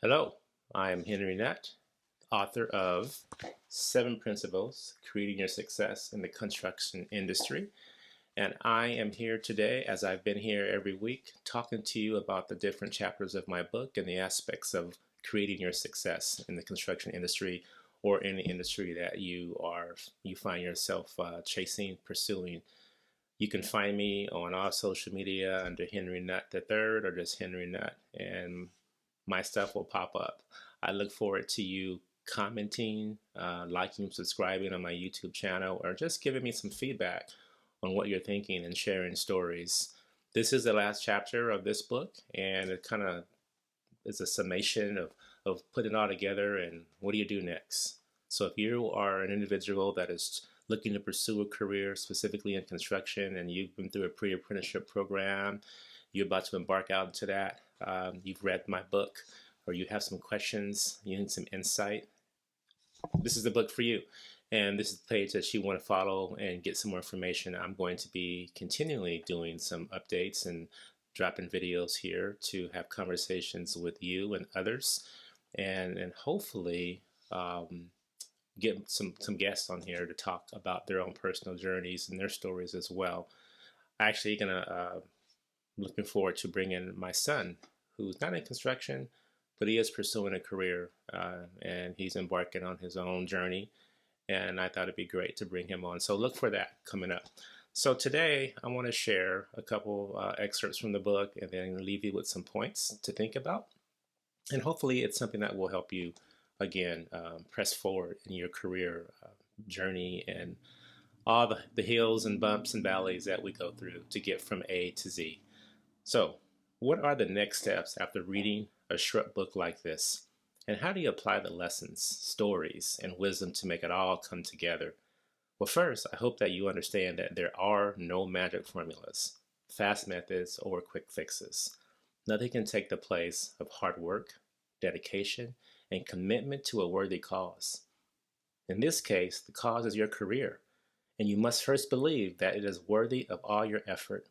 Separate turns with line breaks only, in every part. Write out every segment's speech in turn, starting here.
Hello, I am Henry Nutt, author of Seven Principles Creating Your Success in the Construction Industry. And I am here today, as I've been here every week, talking to you about the different chapters of my book and the aspects of creating your success in the construction industry or any industry that you find yourself chasing, pursuing. You can find me on all social media under Henry Nutt the Third or just Henry Nutt, and my stuff will pop up. I look forward to you commenting, liking, subscribing on my YouTube channel, or just giving me some feedback on what you're thinking and sharing stories. This is the last chapter of this book, and it kind of is a summation of putting it all together and what do you do next. So if you are an individual that is looking to pursue a career specifically in construction and you've been through a pre-apprenticeship program, you're about to embark out into that, you've read my book, or you have some questions, you need some insight, this is the book for you. And this is the page that you want to follow and get some more information. I'm going to be continually doing some updates and dropping videos here to have conversations with you and others, and hopefully get some guests on here to talk about their own personal journeys and their stories as well. I'm actually gonna looking forward to bringing my son, who's not in construction, but he is pursuing a career, and he's embarking on his own journey. And I thought it'd be great to bring him on. So look for that coming up. So today I want to share a couple excerpts from the book and then leave you with some points to think about. And hopefully it's something that will help you, again, press forward in your career journey and all the hills and bumps and valleys that we go through to get from A to Z. So what are the next steps after reading a short book like this? And how do you apply the lessons, stories, and wisdom to make it all come together? Well, first, I hope that you understand that there are no magic formulas, fast methods, or quick fixes. Nothing can take the place of hard work, dedication, and commitment to a worthy cause. In this case, the cause is your career, and you must first believe that it is worthy of all your effort.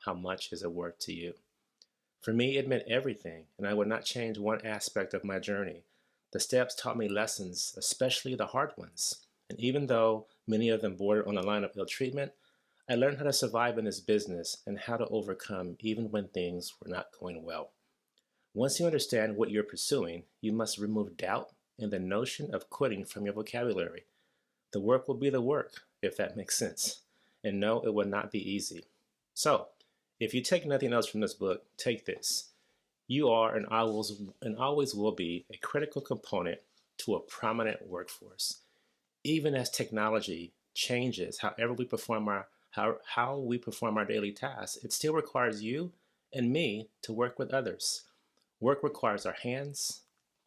How much is it worth to you? For me, it meant everything, and I would not change one aspect of my journey. The steps taught me lessons, especially the hard ones. And even though many of them bordered on the line of ill treatment, I learned how to survive in this business and how to overcome even when things were not going well. Once you understand what you're pursuing, you must remove doubt and the notion of quitting from your vocabulary. The work will be the work, if that makes sense. And no, it will not be easy. So, if you take nothing else from this book, take this. You are and always will be a critical component to a prominent workforce. Even as technology changes how we perform our daily tasks, it still requires you and me to work with others. Work requires our hands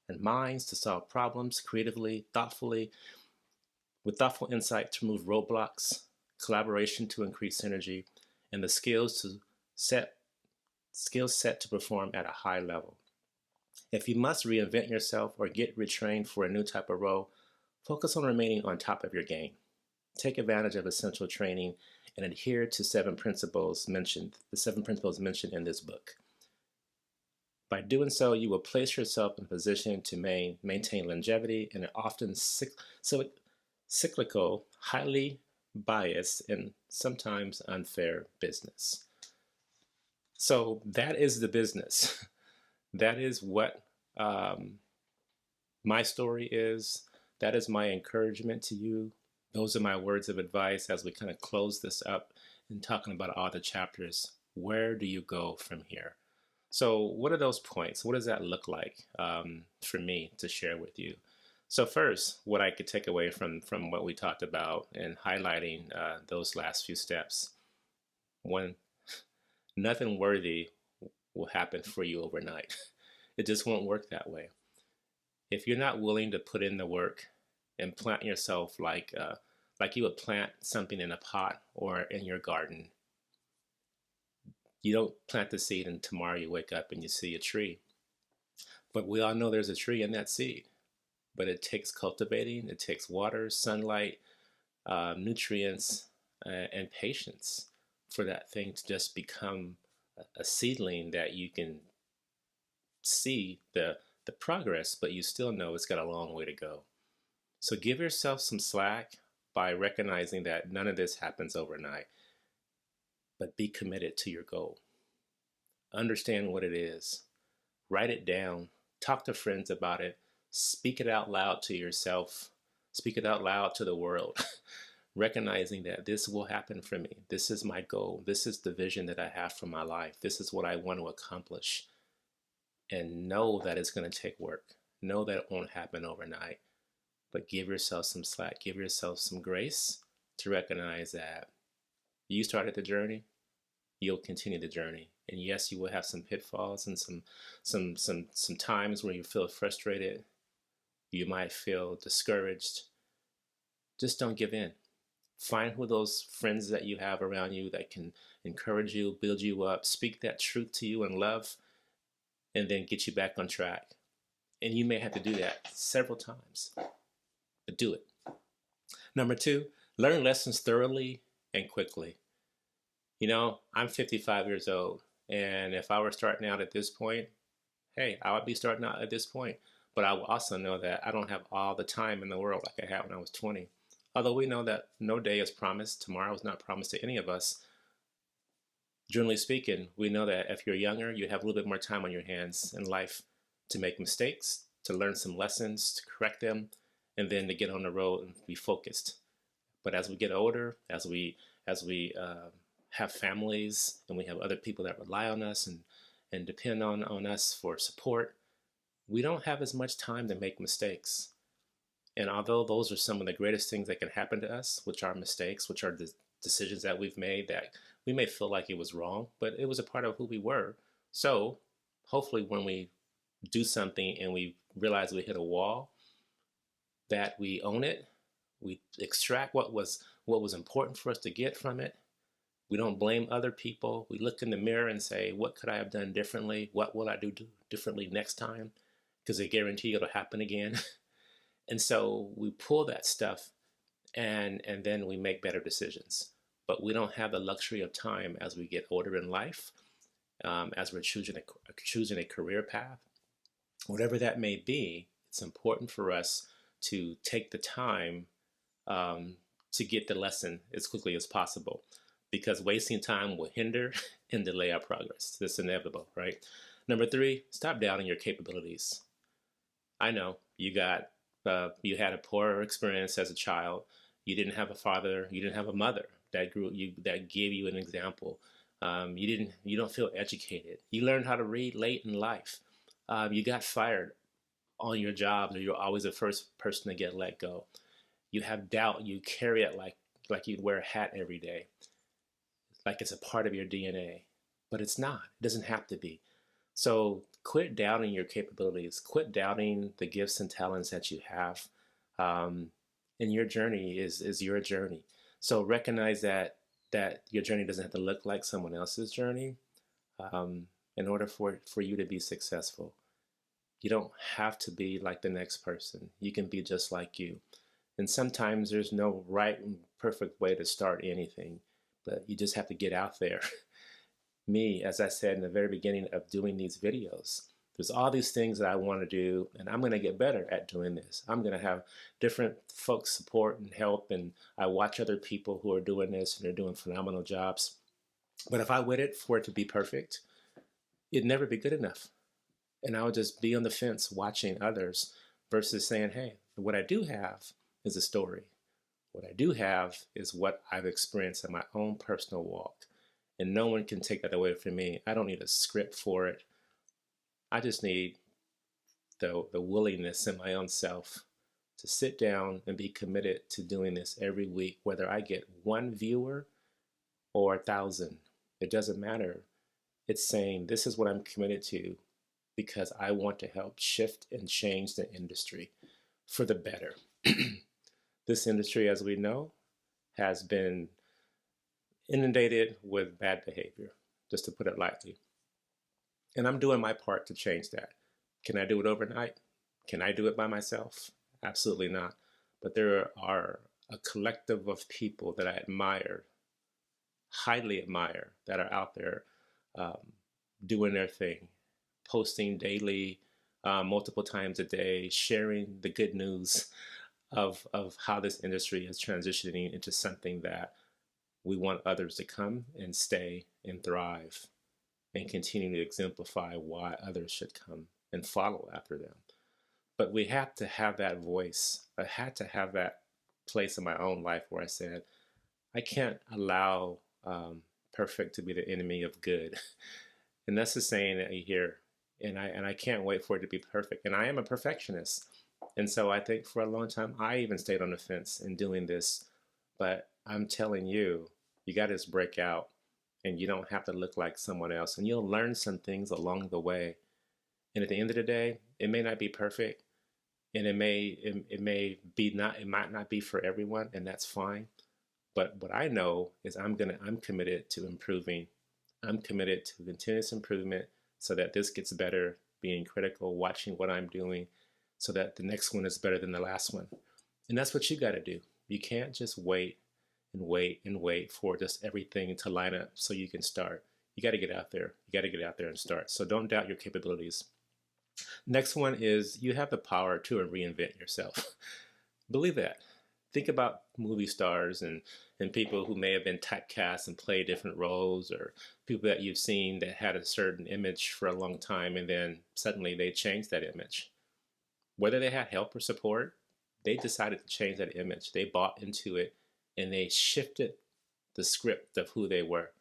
and minds to solve problems creatively, thoughtfully, with thoughtful insight to remove roadblocks, collaboration to increase synergy, and the set skill set to perform at a high level. If you must reinvent yourself or get retrained for a new type of role, focus on remaining on top of your game. Take advantage of essential training and adhere to the seven principles mentioned in this book. By doing so, you will place yourself in a position to maintain longevity in an often cyclical, highly biased, and sometimes unfair business. So that is the business. That is what my story is. That is my encouragement to you. Those are my words of advice as we kind of close this up and talking about all the chapters. Where do you go from here? So what are those points? What does that look like for me to share with you? So first, what I could take away from what we talked about and highlighting those last few steps. One, nothing worthy will happen for you overnight. It just won't work that way. If you're not willing to put in the work and plant yourself like you would plant something in a pot or in your garden, you don't plant the seed and tomorrow you wake up and you see a tree. But we all know there's a tree in that seed. But it takes cultivating, it takes water, sunlight, nutrients, and patience for that thing to just become a seedling that you can see the the progress, but you still know it's got a long way to go. So give yourself some slack by recognizing that none of this happens overnight, but be committed to your goal. Understand what it is. Write it down. Talk to friends about it. Speak it out loud to yourself. Speak it out loud to the world. Recognizing that this will happen for me. This is my goal. This is the vision that I have for my life. This is what I want to accomplish. And know that it's going to take work. Know that it won't happen overnight. But give yourself some slack. Give yourself some grace to recognize that you started the journey. You'll continue the journey. And yes, you will have some pitfalls and some times where you feel frustrated. You might feel discouraged. Just don't give in. Find who those friends that you have around you that can encourage you, build you up, speak that truth to you in love, and then get you back on track. And you may have to do that several times, but do it. Number 2, learn lessons thoroughly and quickly. You know, I'm 55 years old, and if I were starting out at this point, hey, I would be starting out at this point. But I will also know that I don't have all the time in the world like I had when I was 20. Although we know that no day is promised, tomorrow is not promised to any of us. Generally speaking, we know that if you're younger, you have a little bit more time on your hands in life to make mistakes, to learn some lessons, to correct them, and then to get on the road and be focused. But as we get older, as we have families and we have other people that rely on us and depend on us for support, we don't have as much time to make mistakes. And although those are some of the greatest things that can happen to us, which are mistakes, which are the decisions that we've made that we may feel like it was wrong, but it was a part of who we were. So hopefully when we do something and we realize we hit a wall, that we own it, we extract what was important for us to get from it. We don't blame other people. We look in the mirror and say, what could I have done differently? What will I do differently next time? Because I guarantee it'll happen again. And so we pull that stuff and then we make better decisions. But we don't have the luxury of time as we get older in life, as we're choosing a career path. Whatever that may be, it's important for us to take the time to get the lesson as quickly as possible, because wasting time will hinder and delay our progress. That's inevitable, right? Number 3, stop doubting your capabilities. I know you had a poor experience as a child. You didn't have a father. You didn't have a mother that gave you an example. You don't feel educated. You learned how to read late in life. You got fired on your job, or you're always the first person to get let go. You have doubt. You carry it like you'd wear a hat every day, like it's a part of your DNA. But it's not. It doesn't have to be. So quit doubting your capabilities. Quit doubting the gifts and talents that you have. And your journey is your journey. So recognize that your journey doesn't have to look like someone else's journey in order for you to be successful. You don't have to be like the next person. You can be just like you. And sometimes there's no right and perfect way to start anything, but you just have to get out there. Me, as I said in the very beginning of doing these videos, there's all these things that I want to do, and I'm going to get better at doing this. I'm going to have different folks support and help, and I watch other people who are doing this, and they're doing phenomenal jobs. But if I waited for it to be perfect, it'd never be good enough. And I would just be on the fence watching others versus saying, hey, what I do have is a story. What I do have is what I've experienced in my own personal walk. And no one can take that away from me. I don't need a script for it. I just need the willingness in my own self to sit down and be committed to doing this every week, whether I get 1 viewer or 1,000. It doesn't matter. It's saying this is what I'm committed to because I want to help shift and change the industry for the better. This industry, as we know, has been inundated with bad behavior, just to put it lightly. And I'm doing my part to change that. Can I do it overnight? Can I do it by myself? Absolutely not. But there are a collective of people that I admire, highly admire, that are out there doing their thing, posting daily, multiple times a day, sharing the good news of how this industry is transitioning into something that we want others to come and stay and thrive and continue to exemplify why others should come and follow after them. But we have to have that voice. I had to have that place in my own life where I said, I can't allow perfect to be the enemy of good. And that's the saying that you hear. And I can't wait for it to be perfect. And I am a perfectionist. And so I think for a long time, I even stayed on the fence in doing this. But I'm telling you, you got to just break out and you don't have to look like someone else. And you'll learn some things along the way. And at the end of the day, it may not be perfect, and it may be not, it might not be for everyone, and that's fine. But what I know is I'm committed to improving. I'm committed to continuous improvement so that this gets better, being critical, watching what I'm doing so that the next one is better than the last one. And that's what you got to do. You can't just wait and wait and wait for just everything to line up so you can start. You got to get out there. You got to get out there and start. So don't doubt your capabilities. Next one is you have the power to reinvent yourself. Believe that. Think about movie stars and people who may have been typecast and played different roles, or people that you've seen that had a certain image for a long time and then suddenly they changed that image. Whether they had help or support, they decided to change that image. They bought into it and they shifted the script of who they were.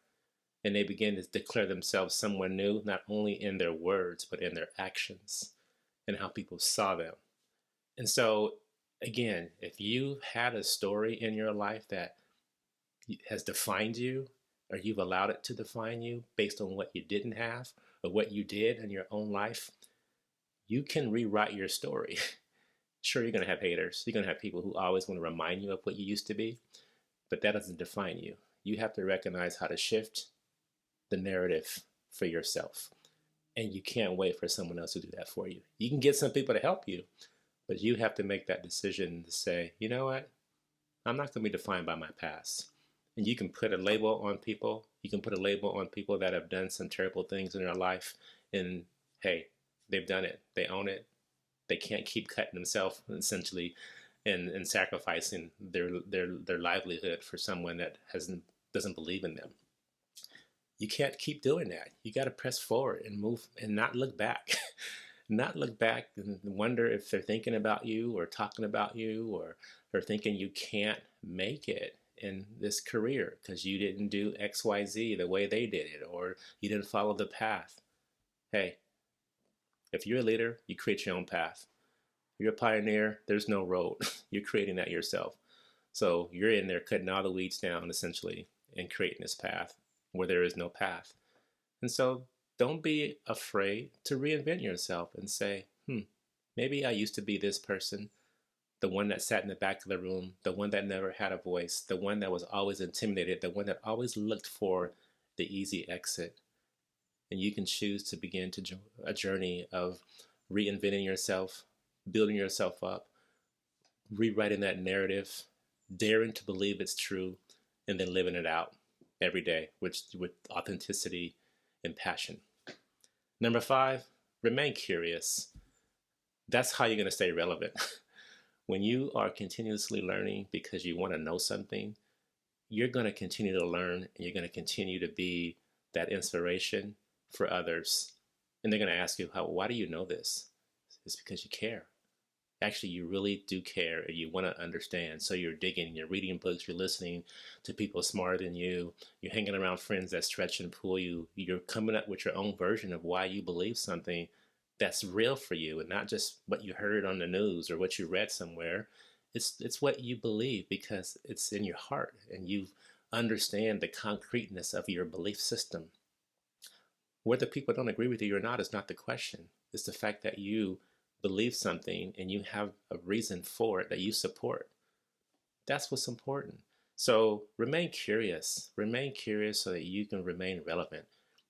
And they began to declare themselves someone new, not only in their words, but in their actions and how people saw them. And so, again, if you had a story in your life that has defined you, or you've allowed it to define you based on what you didn't have or what you did in your own life, you can rewrite your story. Sure, you're going to have haters. You're going to have people who always want to remind you of what you used to be, but that doesn't define you. You have to recognize how to shift the narrative for yourself. And you can't wait for someone else to do that for you. You can get some people to help you, but you have to make that decision to say, you know what? I'm not going to be defined by my past. And you can put a label on people. You can put a label on people that have done some terrible things in their life. And hey, they've done it. They own it. They can't keep cutting themselves essentially and sacrificing their livelihood for someone that doesn't believe in them. You can't keep doing that. You got to press forward and move and not look back. Not look back and wonder if they're thinking about you or talking about you or thinking you can't make it in this career because you didn't do XYZ the way they did it or you didn't follow the path. Hey, if you're a leader, you create your own path. If you're a pioneer, there's no road. You're creating that yourself. So you're in there cutting all the weeds down essentially and creating this path where there is no path. And so don't be afraid to reinvent yourself and say, maybe I used to be this person, the one that sat in the back of the room, the one that never had a voice, the one that was always intimidated, the one that always looked for the easy exit. And you can choose to begin a journey of reinventing yourself, building yourself up, rewriting that narrative, daring to believe it's true, and then living it out every day with authenticity and passion. Number 5, remain curious. That's how you're going to stay relevant. When you are continuously learning because you want to know something, you're going to continue to learn and you're going to continue to be that inspiration for others. And they're going to ask you, why do you know this? It's because you care. Actually, you really do care and you want to understand. So you're digging, you're reading books, you're listening to people smarter than you, you're hanging around friends that stretch and pull you, you're coming up with your own version of why you believe something that's real for you and not just what you heard on the news or what you read somewhere. It's what you believe because it's in your heart and you understand the concreteness of your belief system. Whether people don't agree with you or not is not the question. It's the fact that you believe something and you have a reason for it that you support. That's what's important. So remain curious so that you can remain relevant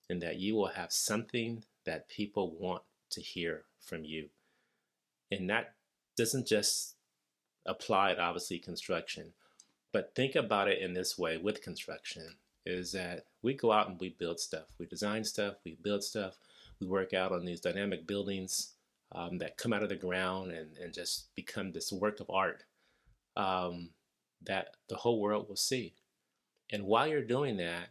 and that you will have something that people want to hear from you. And that doesn't just apply to obviously construction, but think about it in this way with construction is that we go out and we build stuff, we design stuff, we build stuff, we work out on these dynamic buildings. that come out of the ground and just become this work of art um, that the whole world will see. And while you're doing that,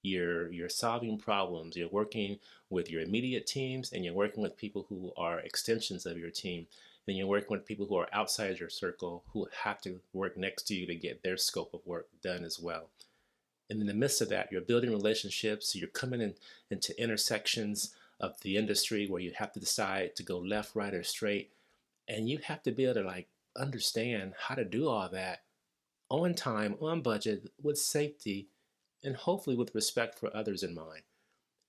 you're solving problems. You're working with your immediate teams, and you're working with people who are extensions of your team. And you're working with people who are outside your circle who have to work next to you to get their scope of work done as well. And in the midst of that, you're building relationships. You're coming into intersections of the industry where you have to decide to go left, right, or straight. And you have to be able to like understand how to do all that on time, on budget, with safety, and hopefully with respect for others in mind.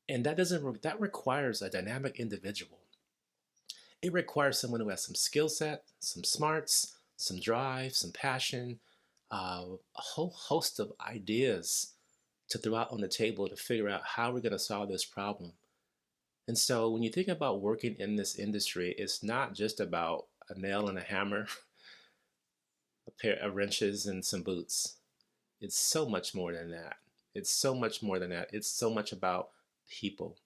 And that requires a dynamic individual. It requires someone who has some skill set, some smarts, some drive, some passion, a whole host of ideas to throw out on the table to figure out how we're going to solve this problem. And so when you think about working in this industry, it's not just about a nail and a hammer, a pair of wrenches and some boots. It's so much more than that. It's so much more than that. It's so much about people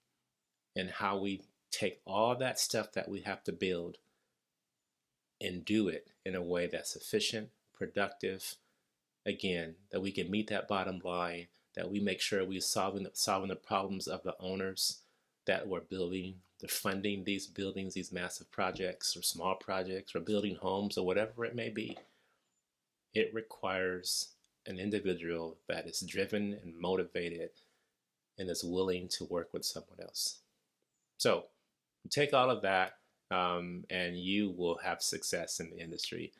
and how we take all that stuff that we have to build and do it in a way that's efficient, productive, again, that we can meet that bottom line, that we make sure we're solving the problems of the owners that we're building, they're funding these buildings, these massive projects or small projects or building homes or whatever it may be. It requires an individual that is driven and motivated and is willing to work with someone else. So take all of that and you will have success in the industry.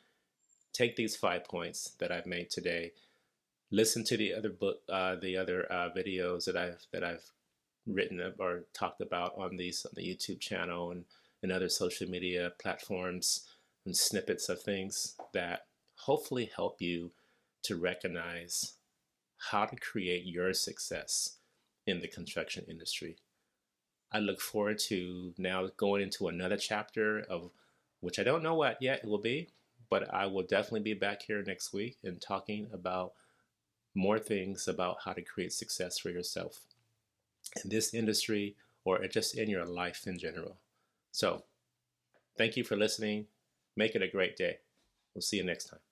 Take these 5 points that I've made today. Listen to the other videos that I've written or talked about on the YouTube channel and other social media platforms, and snippets of things that hopefully help you to recognize how to create your success in the construction industry. I look forward to now going into another chapter of which I don't know what yet it will be, but I will definitely be back here next week and talking about more things about how to create success for yourself in this industry or just in your life in general. So thank you for listening. Make it a great day. We'll see you next time.